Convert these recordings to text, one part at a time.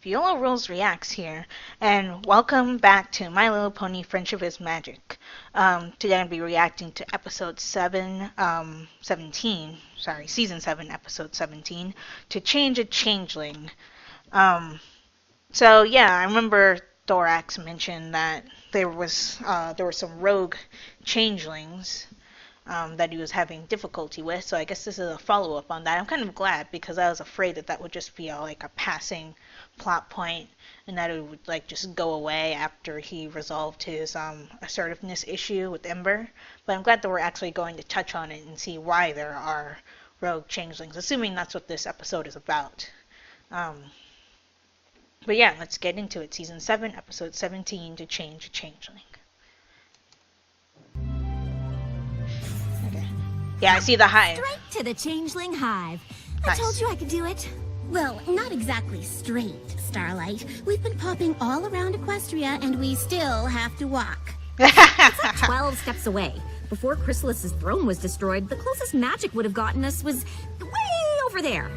Viola Rules Reacts here, and welcome back to My Little Pony Friendship is Magic. Today I'll be reacting to episode 17, season 7, episode 17, to Change a Changeling. So yeah, I remember Thorax mentioned that there were some rogue changelings that he was having difficulty with, so I guess this is a follow-up on that. I'm kind of glad because I was afraid that that would just be a passing plot point and that it would just go away after he resolved his assertiveness issue with Ember. But I'm glad that we're actually going to touch on it and see why there are rogue changelings, assuming that's what this episode is about. But yeah, let's get into it. Season 7, episode 17, to Change a Changeling. Yeah, I see the hive. Straight to the Changeling hive. Nice. I told you I could do it. Well, not exactly straight, Starlight. We've been popping all around Equestria, and we still have to walk. It's like 12 steps away. Before Chrysalis's throne was destroyed, the closest magic would have gotten us was way over there.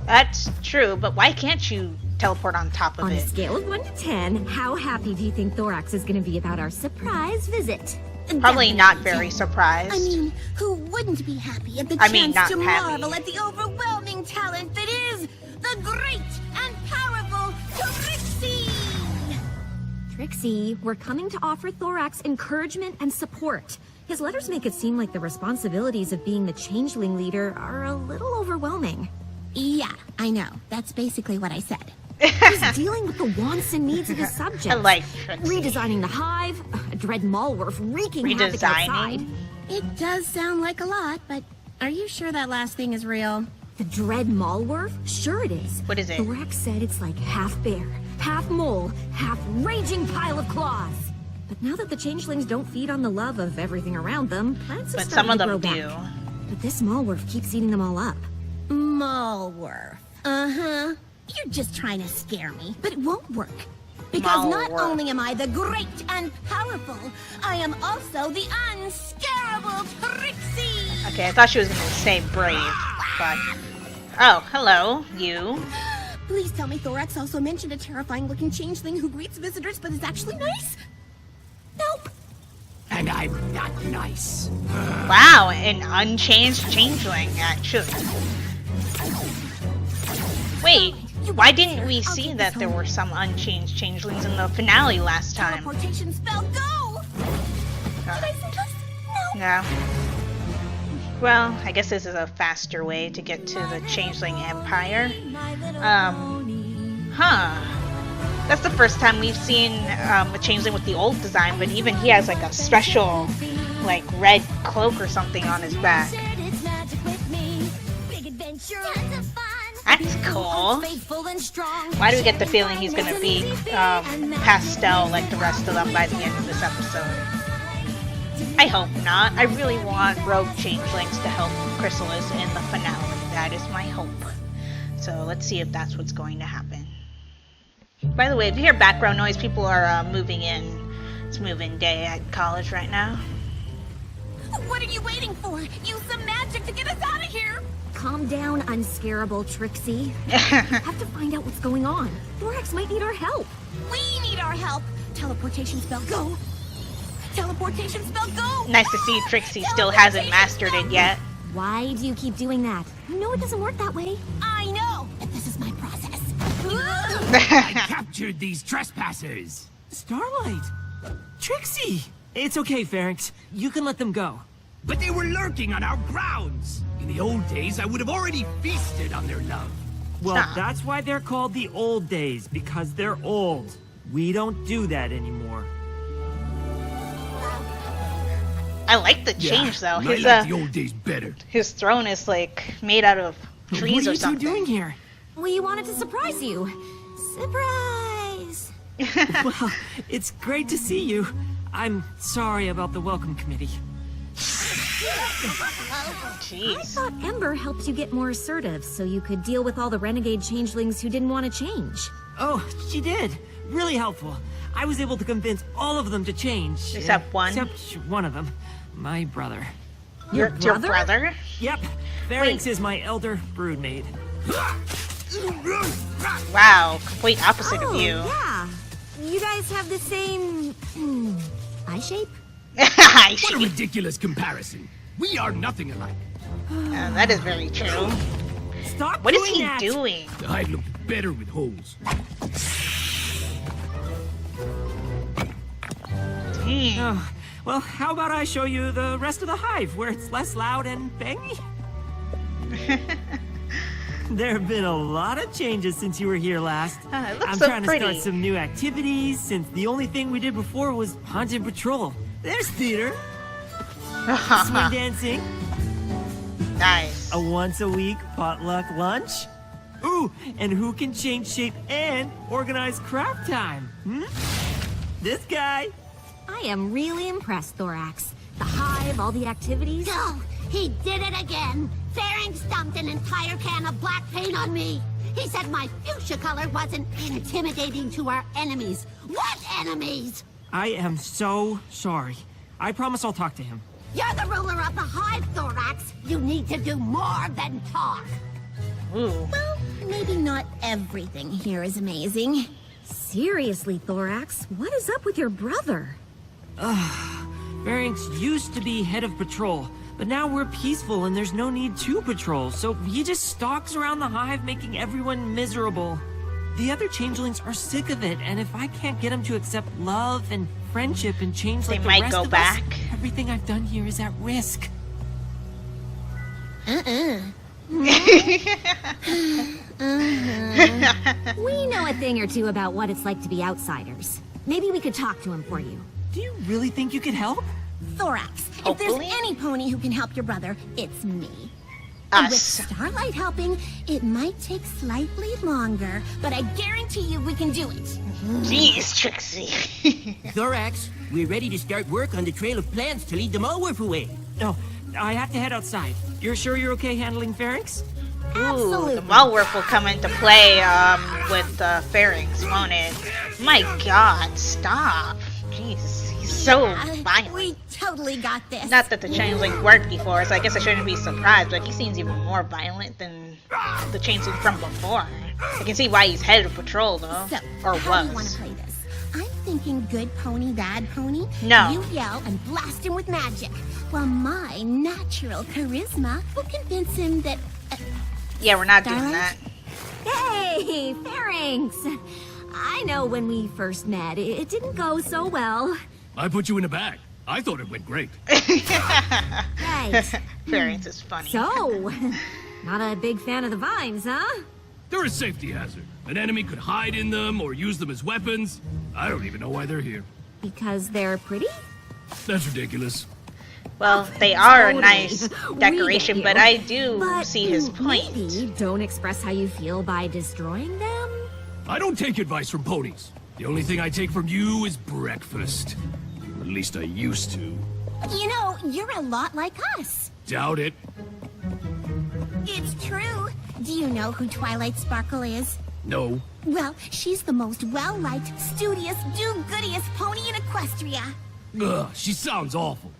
That's true, but why can't you teleport on top of On it? a scale of 1 to 10, how happy do you think Thorax is going to be about our surprise visit? Probably not very surprised. I mean, who wouldn't be happy at the I mean, chance not to happy. marvel at the overwhelming talent that is the great and powerful Trixie? Trixie, we're coming to offer Thorax encouragement and support. His letters make it seem like the responsibilities of being the Changeling leader are a little overwhelming. Yeah, I know. That's basically what I said. He's dealing with the wants and needs of his subjects. I like Trixie. Redesigning the hive, a dread Malworth wreaking havoc outside. Redesigning? It does sound like a lot, but are you sure that last thing is real? The dread Malworth? Sure it is. What is it? Thorax said it's like half bear, half mole, half raging pile of claws. But now that the changelings don't feed on the love of everything around them, plants are But starting some of to them grow do. back. But this Malworth keeps eating them all up. Malworth. Uh-huh. You're just trying to scare me, but it won't work. Because not Malworth. only am I the great and powerful, I am also the unscarable Trixie! Okay, I thought she was going to say brave, but... Oh, hello, you. Please tell me Thorax also mentioned a terrifying-looking changeling who greets visitors but is actually nice? Nope. And I'm not nice. Wow, an unchanged changeling, actually. Wait, why didn't we see that there were some unchanged changelings in the finale last time? Teleportation spell, go! Did I say this? No. No. Well, I guess this is a faster way to get to the Changeling Empire. That's the first time we've seen a Changeling with the old design, but even he has a special, red cloak or something on his back. That's cool. Why do we get the feeling he's gonna be pastel like the rest of them by the end of this episode? I hope not. I really want rogue changelings to help Chrysalis in the finale. That is my hope. So let's see if that's what's going to happen. By the way, if you hear background noise, people are moving in. It's move-in day at college right now. What are you waiting for? Use some magic to get us out of here! Calm down, unscarable Trixie. We have to find out what's going on. Thorax might need our help. We need our help! Teleportation spell, go! Teleportation spell, go! Nice to see Trixie still hasn't mastered it yet. Why do you keep doing that? You know it doesn't work that way. I know, but this is my process. I captured these trespassers. Starlight! Trixie! It's okay, Pharynx. You can let them go. But they were lurking on our grounds. In the old days, I would have already feasted on their love. Well, Stop. that's why they're called the old days, because they're old. We don't do that anymore. I like the change though. I His like the old days better. his throne is made out of trees what or are you two something. doing here? We wanted to surprise you. Surprise! Well, it's great to see you. I'm sorry about the welcome committee. I Jeez. thought Ember helped you get more assertive so you could deal with all the renegade changelings who didn't want to change. Oh, she did. Really helpful. I was able to convince all of them to change. Except one? Except one of them. My brother. Your brother? Yep. Pharynx is my elder broodmate. Wow, complete opposite of you. Yeah. You guys have the same eye shape? What a ridiculous comparison. We are nothing alike. That is very true. Stop What is doing he that. doing? The hide looked better with holes. Dang. Oh, well, how about I show you the rest of the hive where it's less loud and bangy? There have been a lot of changes since you were here last. It looks I'm so trying pretty. to start some new activities since the only thing we did before was haunted patrol. There's theater, swing dancing, Nice. a once-a-week potluck lunch. Ooh, and who can change shape and organize craft time? This guy. I am really impressed, Thorax. The hive, all the activities. Oh, he did it again. Pharynx dumped an entire can of black paint on me. He said my fuchsia color wasn't intimidating to our enemies. What enemies? I am so sorry. I promise I'll talk to him. You're the ruler of the hive, Thorax. You need to do more than talk. Ooh. Well, maybe not everything here is amazing. Seriously, Thorax, what is up with your brother? Pharynx used to be head of patrol, but now we're peaceful and there's no need to patrol, so he just stalks around the hive making everyone miserable. The other changelings are sick of it, and if I can't get them to accept love and friendship and change They like the might rest go of back. us, everything I've done here is at risk. We know a thing or two about what it's like to be outsiders. Maybe we could talk to him for you. Do you really think you could help? Thorax, if Hopefully. there's any pony who can help your brother, it's me. And with Us. Starlight helping, it might take slightly longer, but I guarantee you we can do it. Jeez, Trixie. Thorax, we're ready to start work on the trail of plans to lead the Malwerf away. No, I have to head outside. You're sure you're okay handling Pharynx? Ooh, Absolutely. the Malwerf will come into play with Pharynx, won't it? My God, stop. Jeez, he's so violent. We totally got this. Not that the Changeling worked before, so I guess I shouldn't be surprised, but he seems even more violent than the Changeling from before. I can see why he's head of patrol, though. So, Or how do you want was. to play this? I'm thinking good pony, bad pony. No. You yell and blast him with magic, while my natural charisma will convince him that... Yeah, we're not doing Starlight? that. Hey, Pharynx! I know when we first met, it didn't go so well. I put you in a bag. I thought it went great. Right. Pharynx is funny. So, not a big fan of the vines, huh? They're a safety hazard. An enemy could hide in them or use them as weapons. I don't even know why they're here. Because they're pretty? That's ridiculous. Well, they are a Totally. nice We decoration, get but you. I do But see his point. maybe don't express how you feel by destroying them? I don't take advice from ponies. The only thing I take from you is breakfast. At least I used to. You know, you're a lot like us. Doubt it. It's true. Do you know who Twilight Sparkle is? No. Well, she's the most well-liked, studious, do-goodiest pony in Equestria. Ugh, she sounds awful.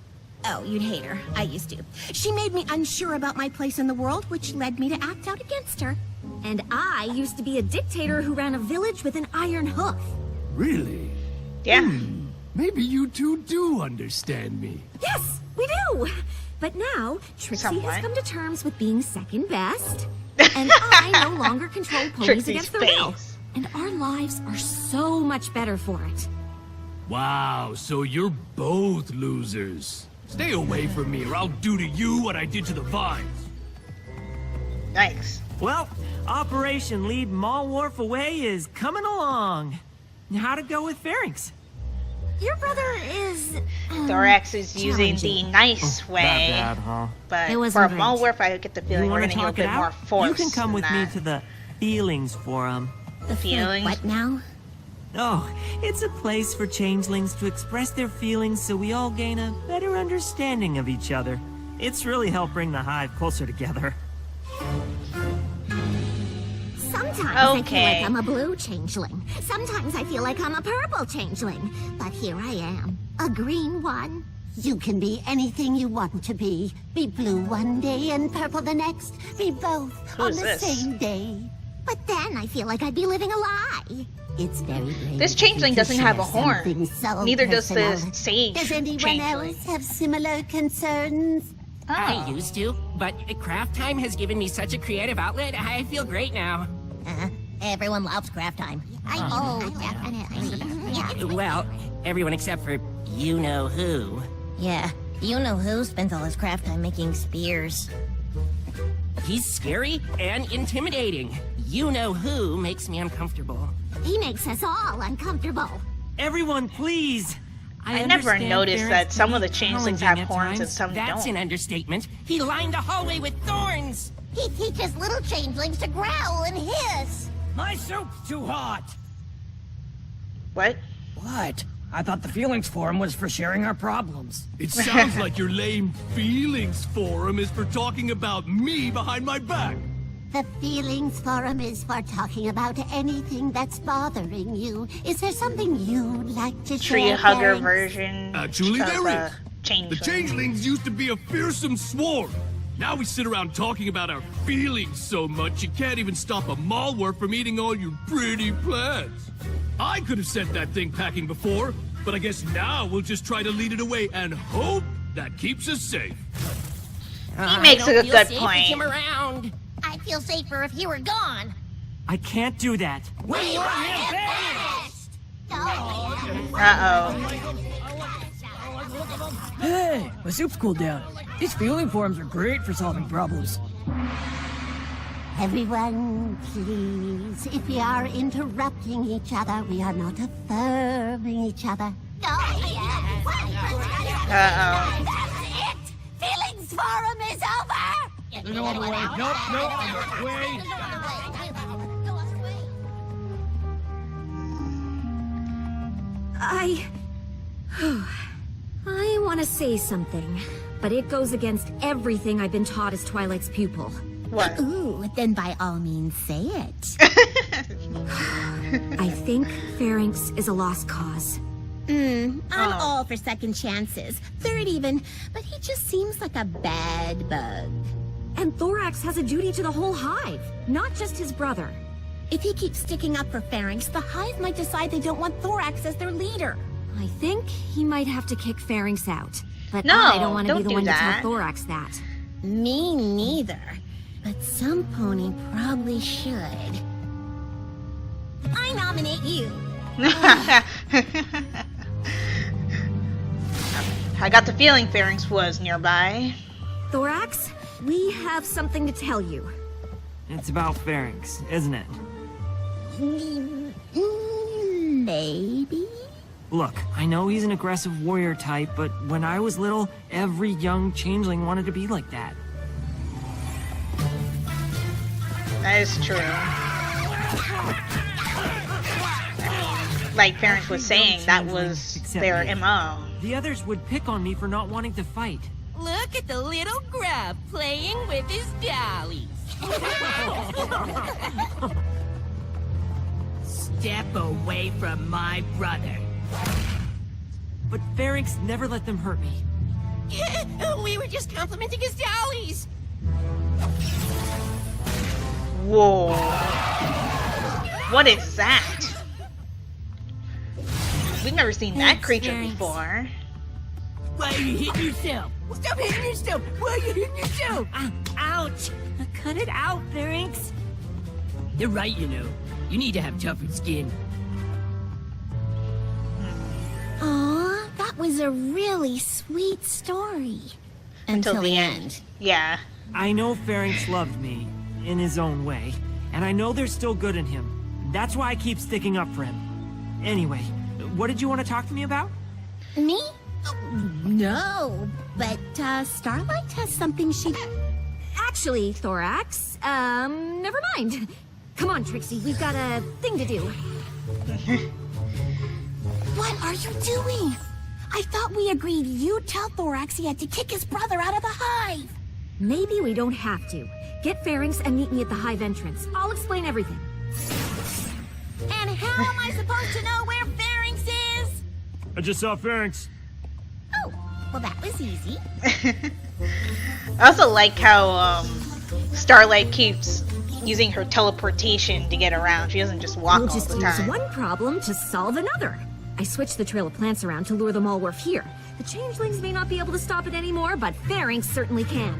Oh, you'd hate her. I used to. She made me unsure about my place in the world, which led me to act out against her. And I used to be a dictator who ran a village with an iron hoof. Really? Yeah. Maybe you two do understand me. Yes, we do! But now, Trixie Somewhat. has come to terms with being second best, and I no longer control ponies Trixie's against their will. face. And our lives are so much better for it. Wow, so you're both losers. Stay away from me or I'll do to you what I did to the vines. Nice. Well, Operation Lead Malwerf Away is coming along. How'd it go with Pharynx? Your brother is... Thorax is using the challenging. nice way, Not bad, huh? but It for wasn't great. Malwerf, I get the feeling You we're want going to to need a talk it bit more out? force. You can come than with that. me to the Feelings Forum. The Feelings? What now? Oh, it's a place for changelings to express their feelings so we all gain a better understanding of each other. It's really helped bring the hive closer together. Sometimes I feel Okay. like I'm a blue changeling. Sometimes I feel like I'm a purple changeling. But here I am, a green one. You can be anything you want to be. Be blue one day and purple the next. Be both on Who's the this? same day. But then I feel like I'd be living a lie. It's very brave. This changeling doesn't have a horn. Something so Neither does personal. the sage Does anyone changeling. else have similar concerns? I used to, but craft time has given me such a creative outlet. I feel great now. Everyone loves craft time. Definitely. Yeah. Well, everyone except for you-know-who. Yeah. You know who spends all his craft time making spears. He's scary and intimidating. You-know-who makes me uncomfortable. He makes us all uncomfortable. Everyone, please! I never understand noticed Farron's that some can of be the changelings challenging have at horns and times. some That's don't. an understatement. He lined the hallway with thorns. He teaches little changelings to growl and hiss. My soup's too hot! What? What? I thought the feelings forum was for sharing our problems. It sounds like your lame feelings forum is for talking about me behind my back. The Feelings Forum is for talking about anything that's bothering you. Is there something you'd like to Tree share? hugger Terrence? version Actually, of there is. changeling. The changelings used to be a fearsome swarm. Now we sit around talking about our feelings so much you can't even stop a malware from eating all your pretty plants. I could have sent that thing packing before, but I guess now we'll just try to lead it away and hope that keeps us safe. He makes I a don't feel good safe point. with him around. I'd feel safer if he were gone. I can't do that. We want him finished! Uh-oh. Hey, my soup's cooled down. These feeling forums are great for solving problems. Everyone, please, if we are interrupting each other, we are not affirming each other. Uh-oh. That's it! Feelings Forum is over! There's no other way. Nope, I'm way. I want to say something, but it goes against everything I've been taught as Twilight's pupil. What? Ooh, then by all means say it. I think Pharynx is a lost cause. I'm all for second chances, third even, but he just seems like a bad bug. And Thorax has a duty to the whole hive, not just his brother. If he keeps sticking up for Pharynx, the hive might decide they don't want Thorax as their leader. I think he might have to kick Pharynx out. But No, I don't want to be don't the do one to that. tell Thorax that. Me neither. But some pony probably should. I nominate you. I got the feeling Pharynx was nearby. Thorax, we have something to tell you. It's about Pharynx, isn't it? Maybe? Look, I know he's an aggressive warrior type, but when I was little, every young changeling wanted to be like that. That is true. Like Pharynx was saying, that was Except their me. MO. The others would pick on me for not wanting to fight. Look at the little grub playing with his dollies. Step away from my brother. But Pharynx never let them hurt me. We were just complimenting his dollies. Whoa. What is that? We've never seen that Thanks, creature Pharynx. before. Why are you hitting yourself? Stop hitting yourself! Why are you hitting yourself? Ouch! Cut it out, Pharynx! You're right, you know. You need to have tougher skin. Aw, that was a really sweet story. Until the end. Yeah. I know Pharynx loved me, in his own way, and I know there's still good in him. That's why I keep sticking up for him. Anyway, what did you want to talk to me about? Me? Oh, no, but Starlight has something she... Actually, Thorax, never mind. Come on, Trixie, we've got a thing to do. What are you doing? I thought we agreed you'd tell Thorax he had to kick his brother out of the hive. Maybe we don't have to. Get Pharynx and meet me at the hive entrance. I'll explain everything. And how am I supposed to know where Pharynx is? I just saw Pharynx. Oh, well that was easy. I also like how Starlight keeps using her teleportation to get around. She doesn't just walk We'll all just the use time. one problem to solve another. I switched the trail of plants around to lure the Malworf here. The changelings may not be able to stop it anymore, but Pharynx certainly can.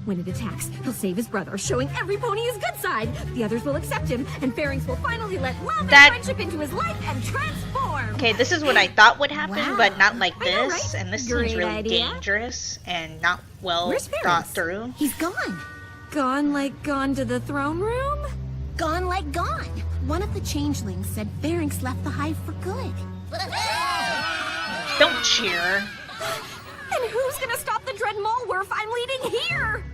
When it attacks, he'll save his brother, showing every pony his good side. The others will accept him, and Pharynx will finally let love and friendship into his life and transform. Okay, this is what I thought would happen, Wow. but not like I know, this. right? And this Great seems really idea. dangerous and not well Where's thought Pharynx? through. He's gone. Gone like gone to the throne room? Gone like gone. One of the changelings said Pharynx left the hive for good. Don't cheer. And who's gonna stop the dread Malworf I'm leading here?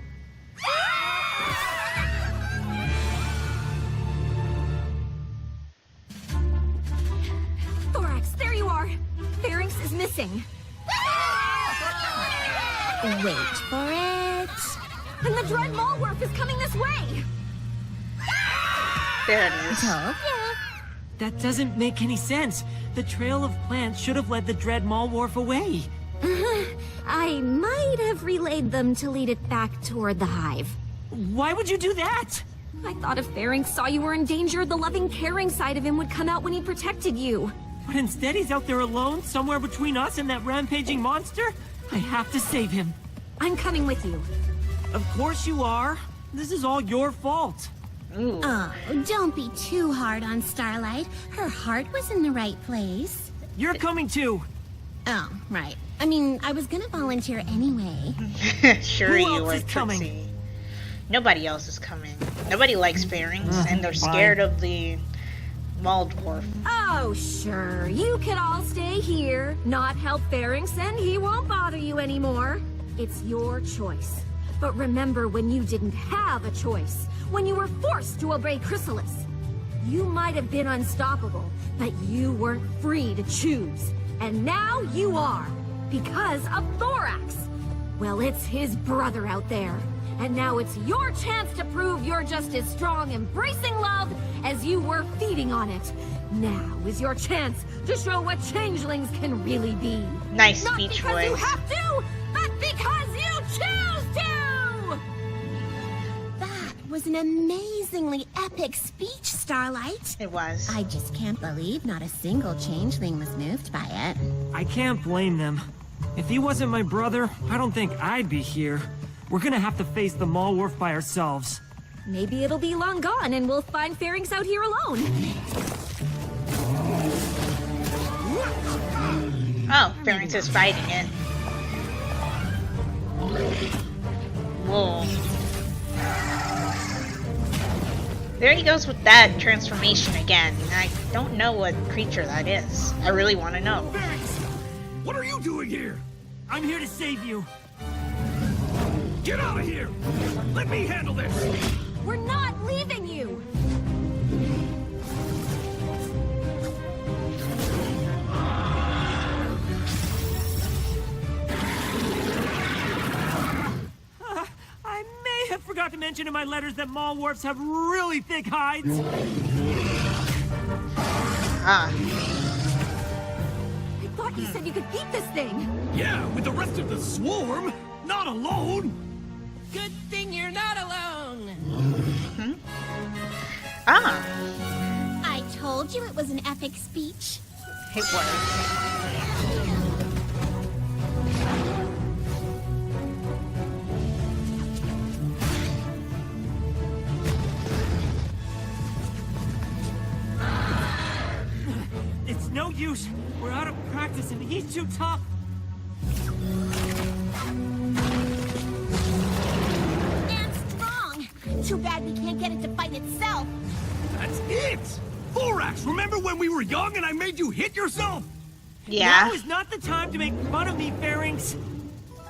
Thorax, there you are. Pharynx is missing. Wait for it. And the dread Malworf is coming this way. There it is. Told ya. That doesn't make any sense. The trail of plants should have led the dread Malworf away. I might have relayed them to lead it back toward the hive. Why would you do that? I thought if Pharynx saw you were in danger, the loving, caring side of him would come out when he protected you. But instead he's out there alone, somewhere between us and that rampaging monster? I have to save him. I'm coming with you. Of course you are. This is all your fault. Ooh. Oh, don't be too hard on Starlight. Her heart was in the right place. You're coming too. Oh, right. I mean, I was gonna volunteer anyway. Sure Who you else were, is coming? Trixie. Nobody else is coming. Nobody likes Pharynx, and they're fine. scared of the Waldorf. Oh, sure. You can all stay here, not help Pharynx, and he won't bother you anymore. It's your choice. But remember when you didn't have a choice, when you were forced to obey Chrysalis. You might have been unstoppable, but you weren't free to choose. And now you are, because of Thorax. Well, it's his brother out there. And now it's your chance to prove you're just as strong embracing love as you were feeding on it. Now is your chance to show what changelings can really be. Nice Not speech because you voice. have to, but because you choose to! That was an amazingly epic speech, Starlight. It was. I just can't believe not a single changeling was moved by it. I can't blame them. If he wasn't my brother, I don't think I'd be here. We're gonna have to face the Malworf by ourselves. Maybe it'll be long gone and we'll find Pharynx out here alone. Oh, Pharynx is fighting it. Whoa. There he goes with that transformation again. I don't know what creature that is. I really want to know. Pharynx, what are you doing here? I'm here to save you. Get out of here! Let me handle this! We're not leaving you! I may have forgot to mention in my letters that Malworfs have really thick hides. Ah, I thought you said you could beat this thing! Yeah, with the rest of the swarm, not alone! Good thing you're not alone. ah, I told you it was an epic speech. it was. It's no use. We're out of practice and he's too tough. And strong. Too bad we can't get it to fight itself. That's it! Thorax, remember when we were young and I made you hit yourself? Yeah. Now is not the time to make fun of me, Pharynx.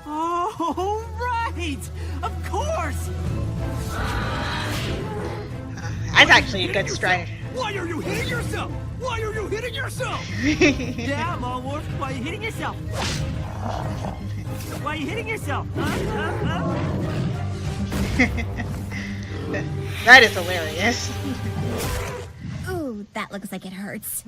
Oh, right! Of course! That's actually a good strategy. Why are you hitting yourself? Why are you hitting yourself? Yeah, Malworf, why are you hitting yourself? Why are you hitting yourself? Huh? That is hilarious. Ooh, that looks like it hurts.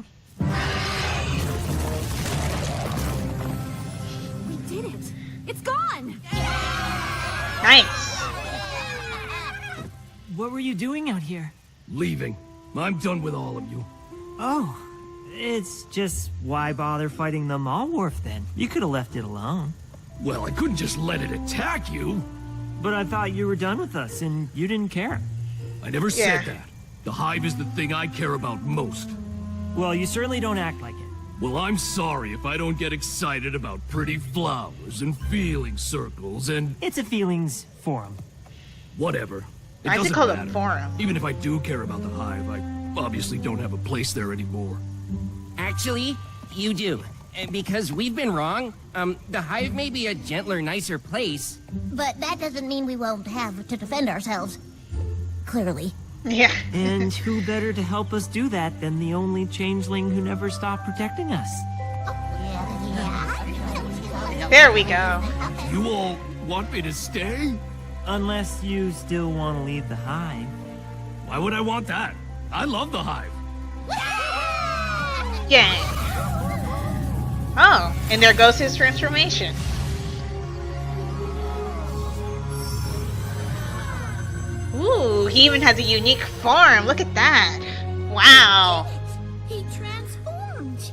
We did it! It's gone! Nice. what were you doing out here? Leaving. I'm done with all of you. Oh, it's just why bother fighting the Malwarf then? You could have left it alone. Well, I couldn't just let it attack you. But I thought you were done with us and you didn't care. I never said that. The hive is the thing I care about most. Well, you certainly don't act like it. Well, I'm sorry if I don't get excited about pretty flowers and feeling circles and It's a feelings forum. whatever. It I should doesn't call it matter. forum. Even if I do care about the hive, I obviously don't have a place there anymore. Actually, you do. Because we've been wrong. The hive may be a gentler, nicer place. But that doesn't mean we won't have to defend ourselves. Clearly. Yeah. And who better to help us do that than the only changeling who never stopped protecting us? There we go. You all want me to stay? Unless you still want to leave the hive. Why would I want that? I love the hive. Yeah. Oh, and there goes his transformation. Ooh, he even has a unique form. Look at that. Wow. He transformed.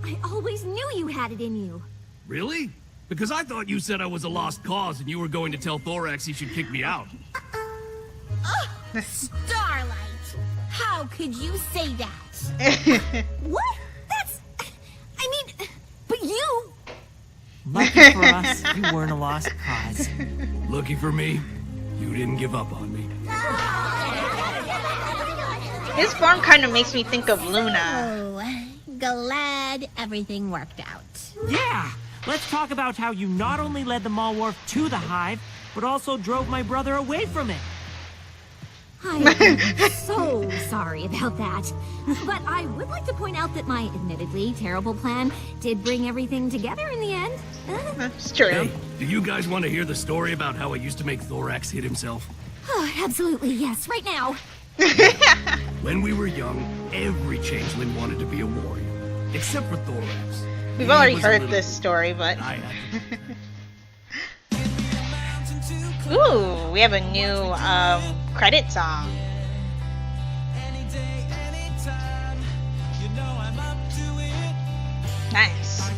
I always knew you had it in you. Really? Because I thought you said I was a lost cause and you were going to tell Thorax he should kick me out. Starlight! How could you say that? What? That's... I mean, but you... Lucky for us, you weren't a lost cause. Lucky for me, you didn't give up on me. His form kind of makes me think of Luna. Oh, glad everything worked out. Yeah! Let's talk about how you not only led the Malwarf to the hive, but also drove my brother away from it. I'm so sorry about that. But I would like to point out that my admittedly terrible plan did bring everything together in the end. That's true. Hey, do you guys want to hear the story about how I used to make Thorax hit himself? Absolutely, yes, right now. When we were young, every changeling wanted to be a warrior, except for Thorax. We've He already was a heard little- this story, but... I had Ooh, we have a new credit song. Nice.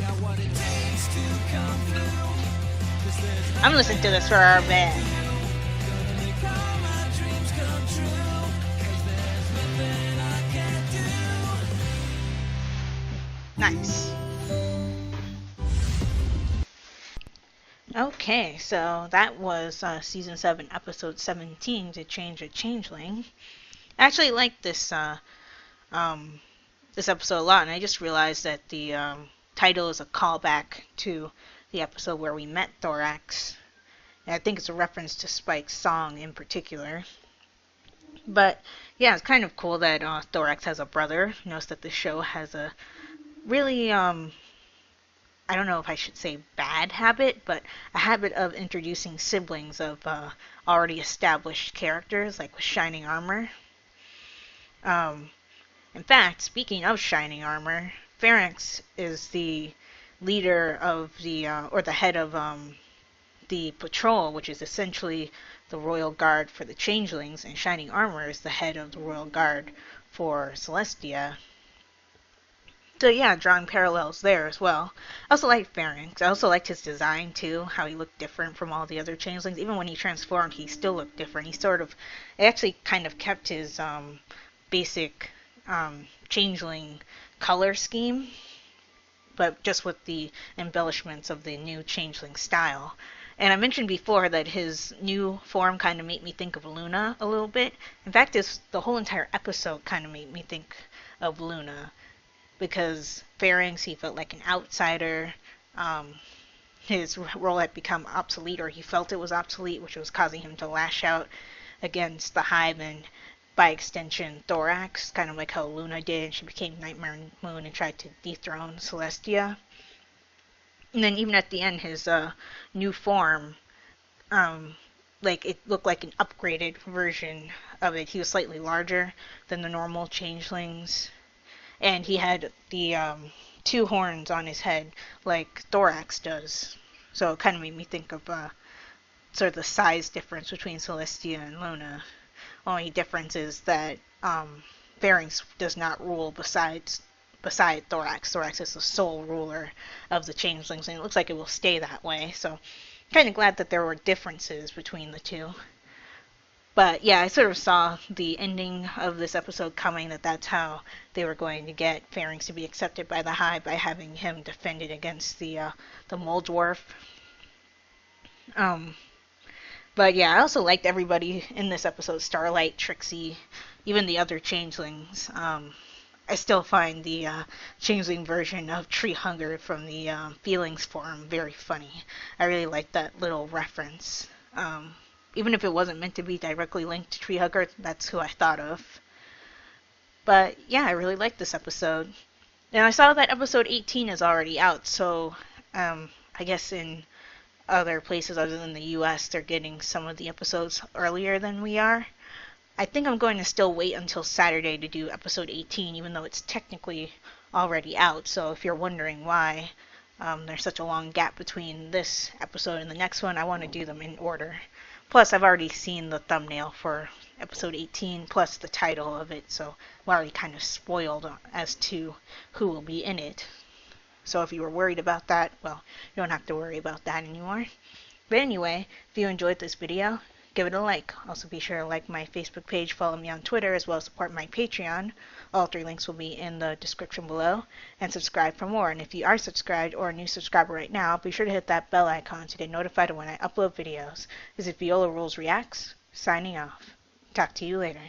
I'm listening to this for our band. Nice. Okay, so that was season 7, episode 17, to change a changeling. I actually like this this episode a lot, and I just realized that the title is a callback to the episode where we met Thorax. And I think it's a reference to Spike's song in particular. But yeah, it's kind of cool that Thorax has a brother. Notice that the show has a really I don't know if I should say bad habit, but a habit of introducing siblings of already established characters, like with Shining Armor. In fact, speaking of Shining Armor, Pharynx is the leader of the, or the head of the patrol, which is essentially the Royal Guard for the Changelings, and Shining Armor is the head of the Royal Guard for Celestia. So yeah, drawing parallels there as well. I also liked Pharynx. I also liked his design too, how he looked different from all the other changelings. Even when he transformed, he still looked different. He sort of, it actually kind of kept his basic changeling color scheme, but just with the embellishments of the new changeling style. And I mentioned before that his new form kind of made me think of Luna a little bit. In fact, the whole entire episode kind of made me think of Luna. Because Pharynx, he felt like an outsider. His role had become obsolete, or he felt it was obsolete, which was causing him to lash out against the Hive and, by extension, Thorax, kind of like how Luna did. She became Nightmare Moon and tried to dethrone Celestia. And then even at the end, his new form, like it looked like an upgraded version of it. He was slightly larger than the normal changelings. And he had the 2 horns on his head like Thorax does. So it kind of made me think of sort of the size difference between Celestia and Luna. Only difference is that Pharynx does not rule beside Thorax. Thorax is the sole ruler of the changelings, and it looks like it will stay that way. So, kind of glad that there were differences between the two. But yeah, I sort of saw the ending of this episode coming, that's how they were going to get Pharynx to be accepted by the Hive, by having him defended against the Mole Dwarf. But yeah, I also liked everybody in this episode: Starlight, Trixie, even the other changelings. I still find the changeling version of Tree Hunger from the Feelings forum very funny. I really like that little reference. Even if it wasn't meant to be directly linked to Tree Hugger, that's who I thought of. But yeah, I really liked this episode. And I saw that episode 18 is already out, so I guess in other places other than the US, they're getting some of the episodes earlier than we are. I think I'm going to still wait until Saturday to do episode 18, even though it's technically already out. So if you're wondering why there's such a long gap between this episode and the next one, I want to do them in order. Plus, I've already seen the thumbnail for episode 18, plus the title of it, so I'm already kind of spoiled as to who will be in it. So if you were worried about that, well, you don't have to worry about that anymore. But anyway, if you enjoyed this video, give it a like. Also be sure to like my Facebook page, follow me on Twitter, as well as support my Patreon. All 3 links will be in the description below. And subscribe for more. And if you are subscribed or a new subscriber right now, be sure to hit that bell icon to get notified when I upload videos. This is ViolarulesReacts, signing off. Talk to you later.